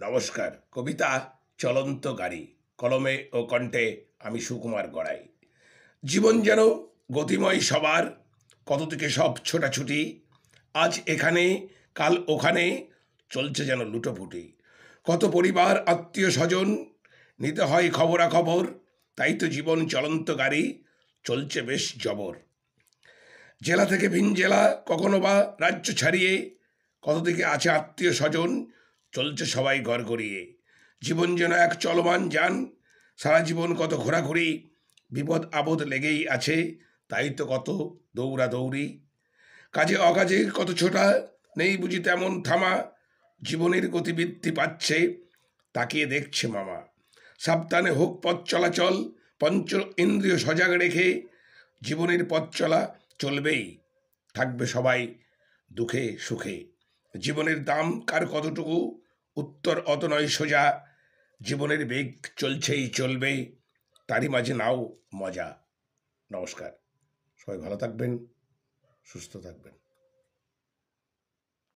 নমস্কার। কবিতা চলন্ত গাড়ি, কলমে ও কণ্ঠে আমি সুকুমার গড়াই। জীবন যেন গতিময় সবার, কত থেকে সব ছোটাছুটি, আজ এখানে কাল ওখানে চলছে যেন লুটোপুটি। কত পরিবার আত্মীয় স্বজন, নিতে হয় খবরাখবর, তাই তো জীবন চলন্ত গাড়ি, চলছে বেশ জবর। জেলা থেকে ভিন জেলা, কখনো বা রাজ্য ছাড়িয়ে, কত দিকে আছে আত্মীয় স্বজন, চলছে সবাই ঘর গড়িয়ে। জীবন যেন এক চলমান যান, সারা জীবন কত ঘোরাঘুরি, বিপদ আপদ লেগেই আছে, তাই তো কত দৌড়াদৌড়ি। কাজে অকাজে কত ছোটা, নেই বুঝি তেমন থামা, জীবনের গতিবৃদ্ধি পাচ্ছে, তাকিয়ে দেখছে মামা। সাবধানে হোক পথ চলাচল, পঞ্চ ইন্দ্রিয় সজাগ রেখে, জীবনের পথ চলা চলবেই, থাকবে সবাই দুঃখে সুখে। জীবনের দাম কার কতটুকু, উত্তর অত নয় সোজা, জীবনের বেগ চলছেই চলবে, তারই মাঝে নাও মজা। নমস্কার, সবাই ভালো থাকবেন, সুস্থ থাকবেন।